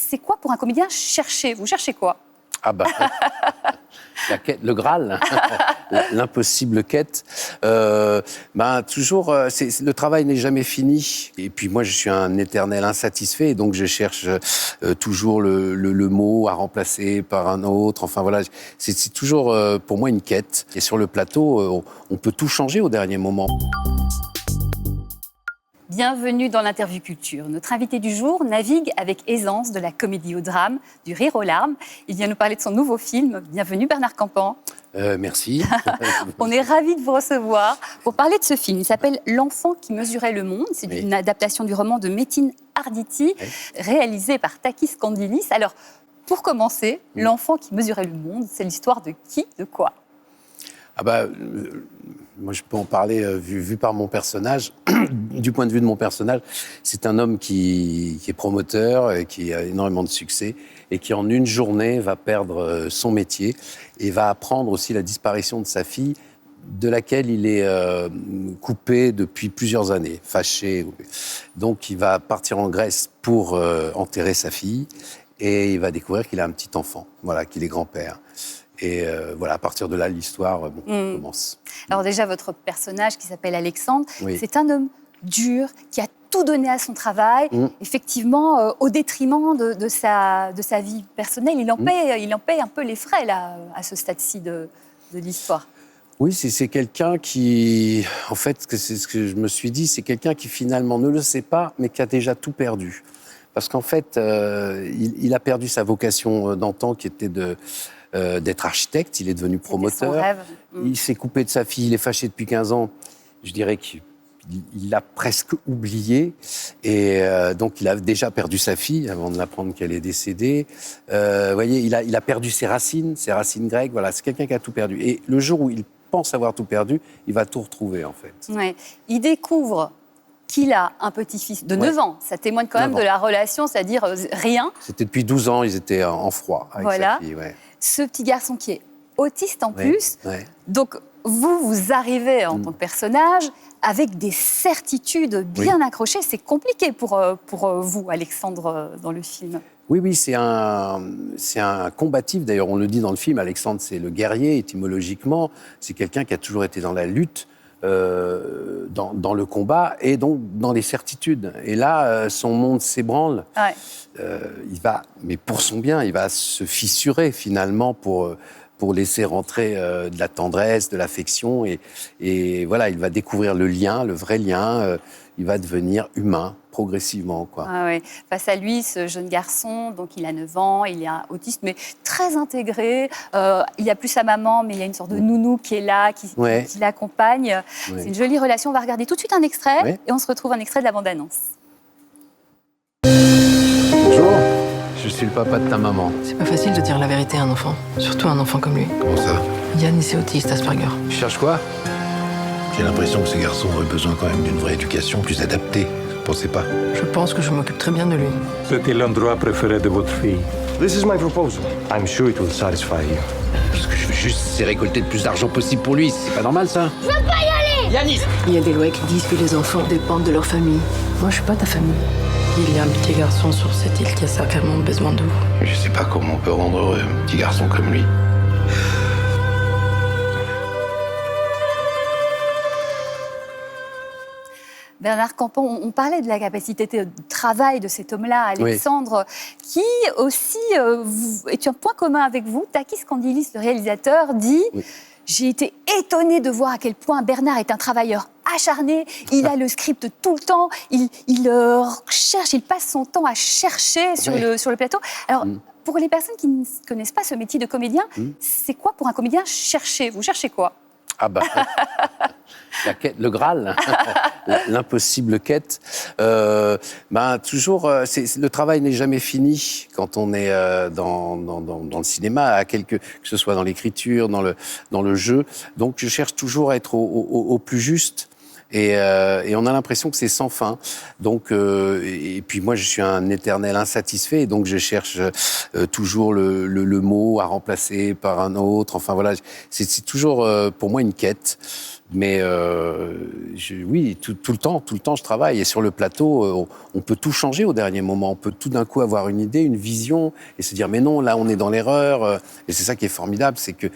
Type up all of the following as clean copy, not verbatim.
c'est quoi pour un comédien chercher? Vous cherchez quoi? Ah bah, la quête, le Graal, l'impossible quête. Toujours, le travail n'est jamais fini. Et puis moi, je suis un éternel insatisfait, donc je cherche toujours le mot à remplacer par un autre. Enfin voilà, c'est toujours pour moi une quête. Et sur le plateau, on peut tout changer au dernier moment. Bienvenue dans l'Interview Culture. Notre invité du jour navigue avec aisance de la comédie au drame, du rire aux larmes. Il vient nous parler de son nouveau film. Bienvenue Bernard Campan. Merci. On est ravis de vous recevoir pour parler de ce film. Il s'appelle L'enfant qui mesurait le monde. C'est une adaptation du roman de Metin Arditi, réalisé par Takis Kandilis. Alors, pour commencer, L'enfant qui mesurait le monde, c'est l'histoire de qui, de quoi? Moi, je peux en parler vu par mon personnage. Du point de vue de mon personnage, c'est un homme qui est promoteur, et qui a énormément de succès et qui, en une journée, va perdre son métier et va apprendre aussi la disparition de sa fille, de laquelle il est coupé depuis plusieurs années, fâché. Donc, il va partir en Grèce pour enterrer sa fille et il va découvrir qu'il a un petit enfant, voilà, qu'il est grand-père. Et voilà, à partir de là, l'histoire commence. Alors déjà, votre personnage qui s'appelle Alexandre, c'est un homme dur, qui a tout donné à son travail, effectivement, au détriment de sa vie personnelle. Il en paie un peu les frais, là, à ce stade-ci de l'histoire. Oui, c'est quelqu'un qui, en fait, c'est ce que je me suis dit, c'est quelqu'un qui finalement ne le sait pas, mais qui a déjà tout perdu. Parce qu'en fait, il a perdu sa vocation d'antan, qui était d'être architecte. Il est devenu promoteur. Son rêve. Il s'est coupé de sa fille, il est fâché depuis 15 ans. Je dirais qu'il l'a presque oublié. Et donc, il a déjà perdu sa fille avant de l'apprendre qu'elle est décédée. Vous voyez, il a perdu ses racines grecques. Voilà, c'est quelqu'un qui a tout perdu. Et le jour où il pense avoir tout perdu, il va tout retrouver, en fait. Ouais. Il découvre qu'il a un petit-fils de 9 ans. Ça témoigne quand même de la relation, c'est-à-dire rien. C'était depuis 12 ans, ils étaient en froid avec sa fille. Ouais. Ce petit garçon qui est autiste en plus. Donc, vous arrivez en tant que personnage avec des certitudes bien accrochées. C'est compliqué pour vous, Alexandre, dans le film. Oui, c'est un combatif. D'ailleurs, on le dit dans le film, Alexandre, c'est le guerrier, étymologiquement. C'est quelqu'un qui a toujours été dans la lutte, dans le combat et donc dans les certitudes. Et là, son monde s'ébranle. Il va, mais pour son bien, il va se fissurer finalement pour laisser rentrer de la tendresse, de l'affection. Et voilà, il va découvrir le lien, le vrai lien. Il va devenir humain progressivement, quoi. Face à lui, ce jeune garçon, donc il a 9 ans, il est autiste, mais très intégré. Il n'y a plus sa maman, mais il y a une sorte de nounou qui est là, qui l'accompagne. C'est une jolie relation. On va regarder tout de suite un extrait et on se retrouve un extrait de la bande-annonce. Bonjour, je suis le papa de ta maman. C'est pas facile de dire la vérité à un enfant, surtout un enfant comme lui. Comment ça? Yann, il est autiste, Asperger. Tu cherches quoi? J'ai l'impression que ce garçon aurait besoin quand même d'une vraie éducation plus adaptée. Vous pensez pas? Je pense que je m'occupe très bien de lui. C'était l'endroit préféré de votre fille. This is my proposal. I'm sure it will satisfy you. Ce que je veux juste, c'est récolter le plus d'argent possible pour lui. C'est pas normal, ça? Je veux pas y aller! Yanis! Il y a des lois qui disent que les enfants dépendent de leur famille. Moi, je suis pas ta famille. Il y a un petit garçon sur cette île qui a certainement besoin de vous. Je sais pas comment on peut rendre heureux un petit garçon comme lui. Bernard Campan, on parlait de la capacité de travail de cet homme-là, Alexandre, qui aussi est un point commun avec vous. Takis Kandilis, le réalisateur, dit « J'ai été étonné de voir à quel point Bernard est un travailleur acharné. Il a le script tout le temps. Il cherche, il passe son temps à chercher sur le plateau. » Alors, pour les personnes qui ne connaissent pas ce métier de comédien, c'est quoi pour un comédien chercher? Vous cherchez quoi? La quête, le Graal, l'impossible quête. Toujours, le travail n'est jamais fini quand on est dans le cinéma, que ce soit dans l'écriture, dans le jeu. Donc, je cherche toujours à être au plus juste. Et on a l'impression que c'est sans fin. Donc, et puis moi, je suis un éternel insatisfait, donc je cherche toujours le mot à remplacer par un autre. Enfin voilà, c'est toujours pour moi une quête. Mais oui, tout le temps, je travaille. Et sur le plateau, on peut tout changer au dernier moment. On peut tout d'un coup avoir une idée, une vision, et se dire, mais non, là, on est dans l'erreur. Et c'est ça qui est formidable, c'est que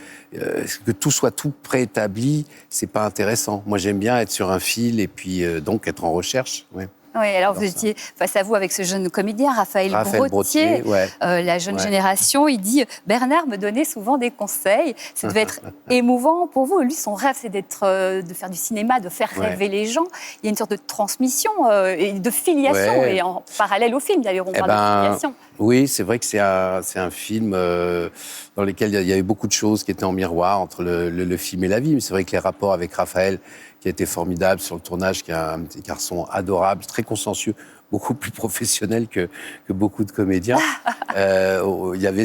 tout soit tout préétabli, c'est pas intéressant. Moi, j'aime bien être sur un fil et puis donc être en recherche. Ouais. Oui, alors vous étiez face à vous avec ce jeune comédien, Raphaël Brottier, ouais. La jeune génération. Il dit « Bernard me donnait souvent des conseils ». Ça devait être émouvant pour vous. Lui, son rêve, c'est de faire du cinéma, de faire rêver les gens. Il y a une sorte de transmission et de filiation, et en parallèle au film, d'ailleurs, on parle de filiation. Oui, c'est vrai que c'est un film dans lequel il y avait beaucoup de choses qui étaient en miroir entre le film et la vie. Mais c'est vrai que les rapports avec Raphaël, qui a été formidable sur le tournage, qui est un petit garçon adorable, très consciencieux, beaucoup plus professionnel que beaucoup de comédiens. Il y avait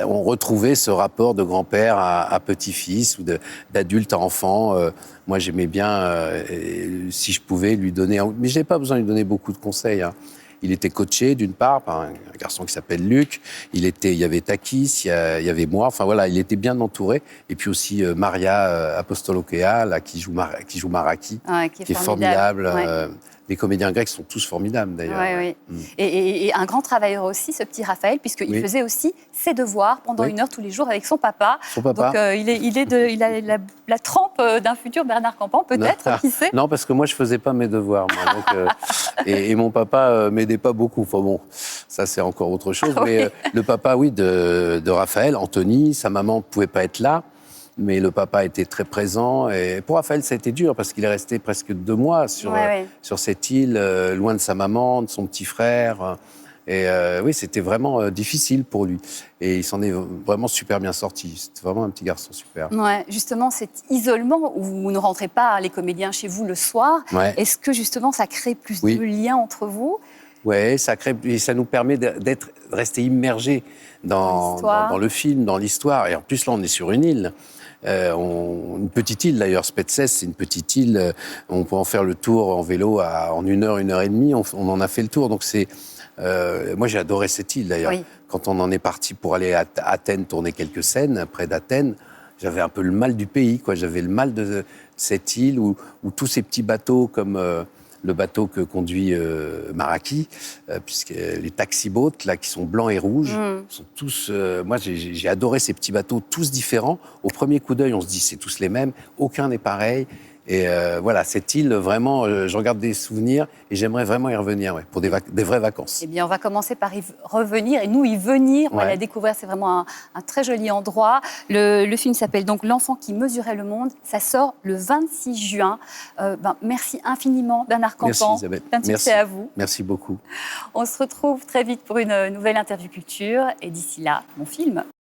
on retrouvait ce rapport de grand-père à petit-fils ou d'adulte à enfant. Moi, j'aimais bien, si je pouvais, lui donner... Mais je n'avais pas besoin de lui donner beaucoup de conseils, hein. Il était coaché, d'une part, par un garçon qui s'appelle Luc. Il y avait Takis, il y avait moi. Enfin, voilà, il était bien entouré. Et puis aussi Maria Apostolokea, là, qui joue Maraki, qui est formidable. Les comédiens grecs sont tous formidables, d'ailleurs. Oui, oui. Et un grand travailleur aussi, ce petit Raphaël, puisqu'il faisait aussi ses devoirs pendant 1 heure tous les jours avec son papa. Donc, il a la trempe d'un futur Bernard Campan, peut-être, qui sait. Non, parce que moi, je ne faisais pas mes devoirs. Moi, donc, et mon papa m'aidait pas beaucoup. Enfin bon, ça, c'est encore autre chose. Mais le papa, oui, de Raphaël, Anthony, sa maman ne pouvait pas être là. Mais le papa était très présent. Et pour Raphaël, ça a été dur parce qu'il est resté presque 2 mois sur cette île, loin de sa maman, de son petit frère. Et oui, c'était vraiment difficile pour lui. Et il s'en est vraiment super bien sorti. C'était vraiment un petit garçon super. Ouais, justement, cet isolement où vous ne rentrez pas, les comédiens, chez vous le soir, est-ce que justement ça crée plus de liens entre vous ? Oui, ça nous permet de rester immergés dans le film, dans l'histoire. Et en plus, là, on est sur une île. Une petite île d'ailleurs, Spetses, c'est une petite île, on peut en faire le tour en vélo en 1 heure, 1 heure et demie, on en a fait le tour, donc moi j'ai adoré cette île d'ailleurs. Quand on en est parti pour aller à Athènes tourner quelques scènes, près d'Athènes, j'avais un peu le mal du pays, quoi. J'avais le mal de cette île où tous ces petits bateaux comme... le bateau que conduit Maraki, puisque les taxi-boats, là, qui sont blancs et rouges, sont tous... moi, j'ai adoré ces petits bateaux, tous différents. Au premier coup d'œil, on se dit, c'est tous les mêmes. Aucun n'est pareil. Et voilà, cette île, vraiment, je regarde des souvenirs et j'aimerais vraiment y revenir, pour des vraies vacances. Eh bien, on va commencer par y revenir et nous y venir. On va la découvrir, c'est vraiment un très joli endroit. Le film s'appelle donc L'enfant qui mesurait le monde. Ça sort le 26 juin. Merci infiniment, Bernard Campan. Merci Isabelle. Plein de succès à vous. Merci beaucoup. On se retrouve très vite pour une nouvelle interview culture. Et d'ici là, mon film.